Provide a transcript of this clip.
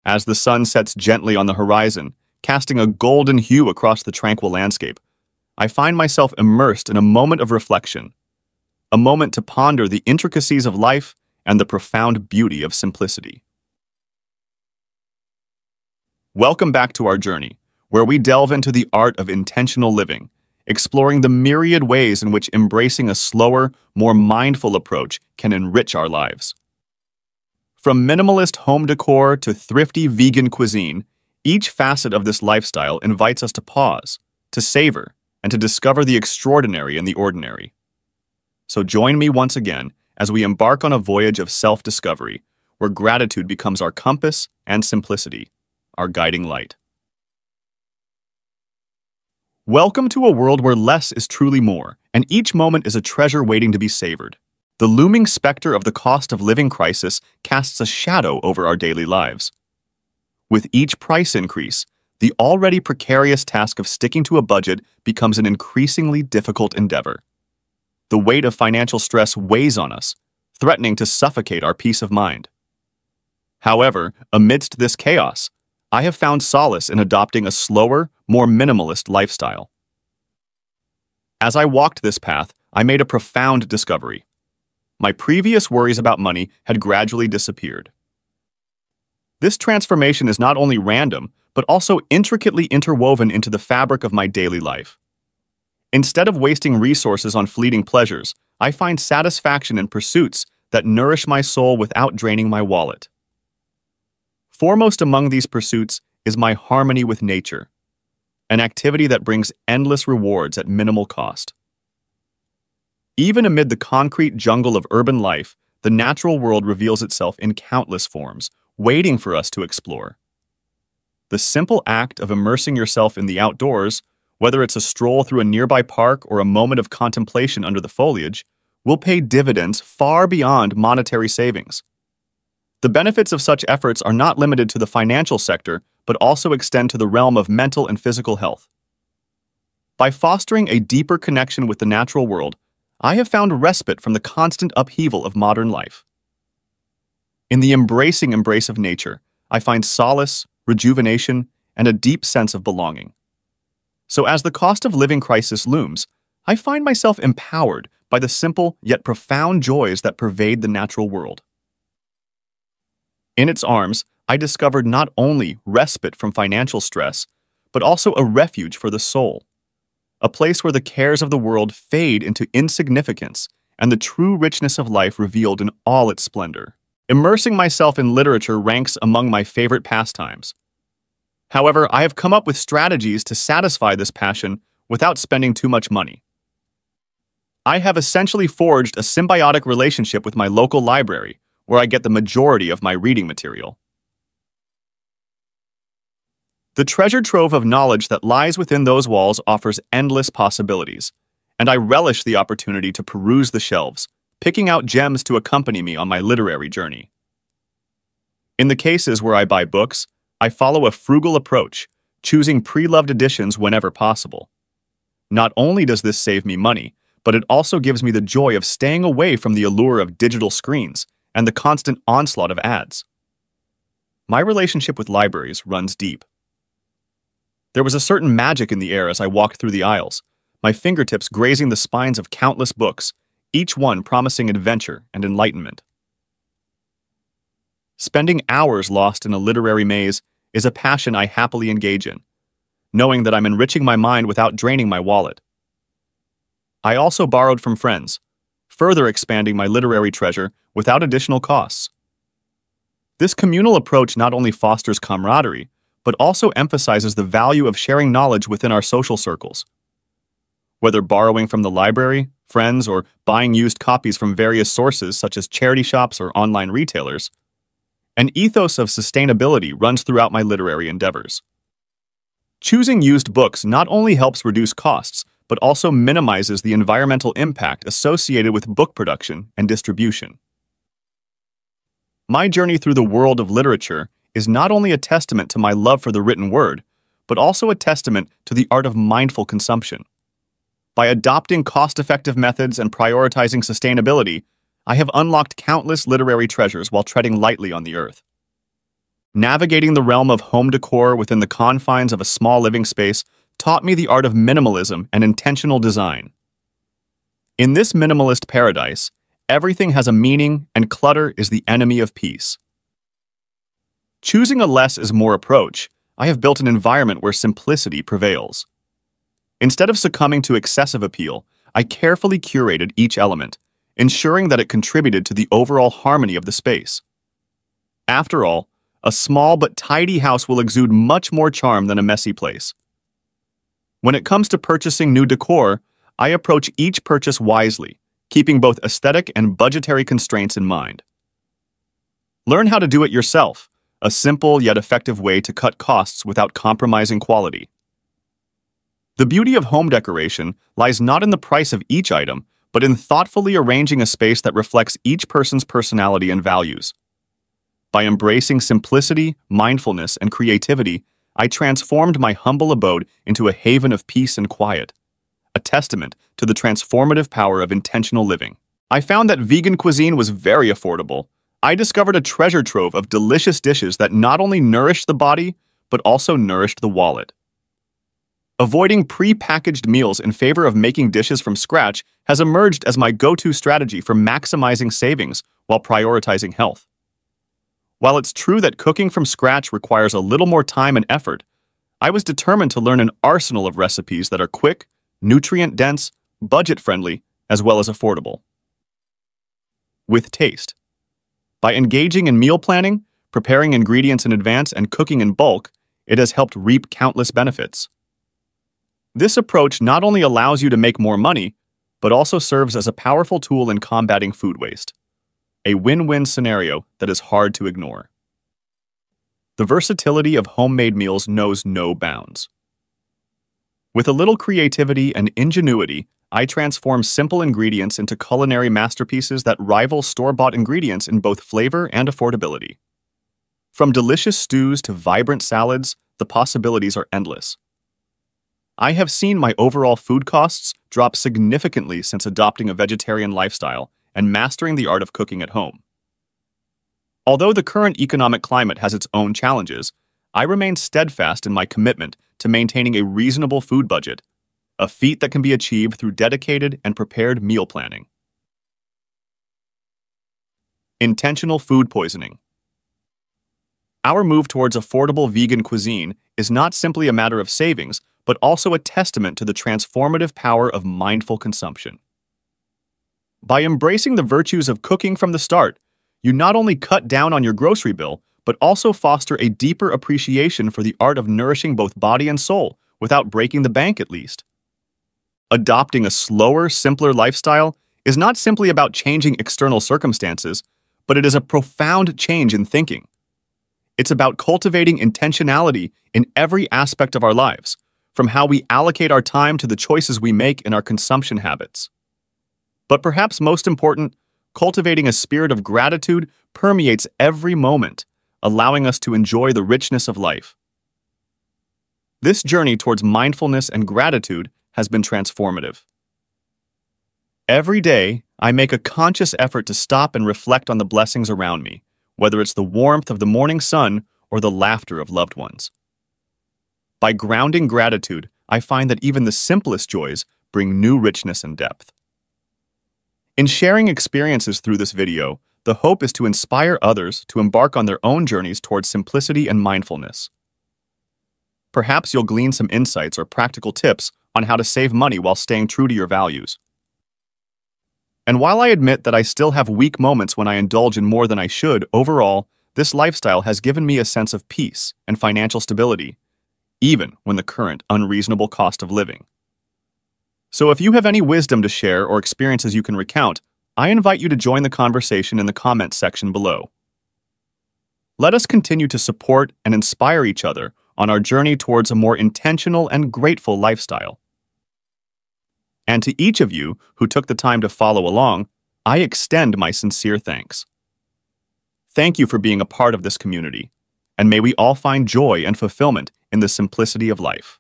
As the sun sets gently on the horizon, casting a golden hue across the tranquil landscape, I find myself immersed in a moment of reflection, a moment to ponder the intricacies of life and the profound beauty of simplicity. Welcome back to our journey, where we delve into the art of intentional living, exploring the myriad ways in which embracing a slower, more mindful approach can enrich our lives. From minimalist home decor to thrifty vegan cuisine, each facet of this lifestyle invites us to pause, to savor, and to discover the extraordinary in the ordinary. So join me once again as we embark on a voyage of self-discovery, where gratitude becomes our compass and simplicity our guiding light. Welcome to a world where less is truly more, and each moment is a treasure waiting to be savored. The looming specter of the cost of living crisis casts a shadow over our daily lives. With each price increase, the already precarious task of sticking to a budget becomes an increasingly difficult endeavor. The weight of financial stress weighs on us, threatening to suffocate our peace of mind. However, amidst this chaos, I have found solace in adopting a slower, more minimalist lifestyle. As I walked this path, I made a profound discovery. My previous worries about money had gradually disappeared. This transformation is not only random, but also intricately interwoven into the fabric of my daily life. Instead of wasting resources on fleeting pleasures, I find satisfaction in pursuits that nourish my soul without draining my wallet. Foremost among these pursuits is my harmony with nature, an activity that brings endless rewards at minimal cost. Even amid the concrete jungle of urban life, the natural world reveals itself in countless forms, waiting for us to explore. The simple act of immersing yourself in the outdoors, whether it's a stroll through a nearby park or a moment of contemplation under the foliage, will pay dividends far beyond monetary savings. The benefits of such efforts are not limited to the financial sector, but also extend to the realm of mental and physical health. By fostering a deeper connection with the natural world, I have found respite from the constant upheaval of modern life. In the embracing embrace of nature, I find solace, rejuvenation, and a deep sense of belonging. So as the cost of living crisis looms, I find myself empowered by the simple yet profound joys that pervade the natural world. In its arms, I discovered not only respite from financial stress, but also a refuge for the soul, a place where the cares of the world fade into insignificance and the true richness of life revealed in all its splendor. Immersing myself in literature ranks among my favorite pastimes. However, I have come up with strategies to satisfy this passion without spending too much money. I have essentially forged a symbiotic relationship with my local library, where I get the majority of my reading material. The treasure trove of knowledge that lies within those walls offers endless possibilities, and I relish the opportunity to peruse the shelves, picking out gems to accompany me on my literary journey. In the cases where I buy books, I follow a frugal approach, choosing pre-loved editions whenever possible. Not only does this save me money, but it also gives me the joy of staying away from the allure of digital screens and the constant onslaught of ads. My relationship with libraries runs deep. There was a certain magic in the air as I walked through the aisles, my fingertips grazing the spines of countless books, each one promising adventure and enlightenment. Spending hours lost in a literary maze is a passion I happily engage in, knowing that I'm enriching my mind without draining my wallet. I also borrowed from friends, further expanding my literary treasure without additional costs. This communal approach not only fosters camaraderie, but also emphasizes the value of sharing knowledge within our social circles. Whether borrowing from the library, friends, or buying used copies from various sources such as charity shops or online retailers, an ethos of sustainability runs throughout my literary endeavors. Choosing used books not only helps reduce costs, but also minimizes the environmental impact associated with book production and distribution. My journey through the world of literature is not only a testament to my love for the written word, but also a testament to the art of mindful consumption. By adopting cost-effective methods and prioritizing sustainability, I have unlocked countless literary treasures while treading lightly on the earth. Navigating the realm of home decor within the confines of a small living space taught me the art of minimalism and intentional design. In this minimalist paradise, everything has a meaning and clutter is the enemy of peace. Choosing a less is more approach, I have built an environment where simplicity prevails. Instead of succumbing to excessive appeal, I carefully curated each element, ensuring that it contributed to the overall harmony of the space. After all, a small but tidy house will exude much more charm than a messy place. When it comes to purchasing new decor, I approach each purchase wisely, keeping both aesthetic and budgetary constraints in mind. Learn how to do it yourself, a simple yet effective way to cut costs without compromising quality. The beauty of home decoration lies not in the price of each item, but in thoughtfully arranging a space that reflects each person's personality and values. By embracing simplicity, mindfulness, and creativity, I transformed my humble abode into a haven of peace and quiet, a testament to the transformative power of intentional living. I found that vegan cuisine was very affordable. I discovered a treasure trove of delicious dishes that not only nourished the body, but also nourished the wallet. Avoiding pre-packaged meals in favor of making dishes from scratch has emerged as my go-to strategy for maximizing savings while prioritizing health. While it's true that cooking from scratch requires a little more time and effort, I was determined to learn an arsenal of recipes that are quick, nutrient-dense, budget-friendly, as well as affordable. With taste. By engaging in meal planning, preparing ingredients in advance, and cooking in bulk, it has helped reap countless benefits. This approach not only allows you to make more money, but also serves as a powerful tool in combating food waste. A win-win scenario that is hard to ignore. The versatility of homemade meals knows no bounds. With a little creativity and ingenuity, I transform simple ingredients into culinary masterpieces that rival store-bought ingredients in both flavor and affordability. From delicious stews to vibrant salads, the possibilities are endless. I have seen my overall food costs drop significantly since adopting a vegetarian lifestyle and mastering the art of cooking at home. Although the current economic climate has its own challenges, I remain steadfast in my commitment to maintaining a reasonable food budget, a feat that can be achieved through dedicated and prepared meal planning. Intentional food poisoning. Our move towards affordable vegan cuisine is not simply a matter of savings, but also a testament to the transformative power of mindful consumption. By embracing the virtues of cooking from the start, you not only cut down on your grocery bill, but also foster a deeper appreciation for the art of nourishing both body and soul, without breaking the bank at least. Adopting a slower, simpler lifestyle is not simply about changing external circumstances, but it is a profound change in thinking. It's about cultivating intentionality in every aspect of our lives, from how we allocate our time to the choices we make in our consumption habits. But perhaps most important, cultivating a spirit of gratitude permeates every moment, allowing us to enjoy the richness of life. This journey towards mindfulness and gratitude has been transformative. Every day, I make a conscious effort to stop and reflect on the blessings around me, whether it's the warmth of the morning sun or the laughter of loved ones. By grounding gratitude, I find that even the simplest joys bring new richness and depth. In sharing experiences through this video, the hope is to inspire others to embark on their own journeys towards simplicity and mindfulness. Perhaps you'll glean some insights or practical tips on how to save money while staying true to your values. And while I admit that I still have weak moments when I indulge in more than I should, overall, this lifestyle has given me a sense of peace and financial stability, even when the current unreasonable cost of living. So if you have any wisdom to share or experiences you can recount, I invite you to join the conversation in the comments section below. Let us continue to support and inspire each other on our journey towards a more intentional and grateful lifestyle. And to each of you who took the time to follow along, I extend my sincere thanks. Thank you for being a part of this community, and may we all find joy and fulfillment in the simplicity of life.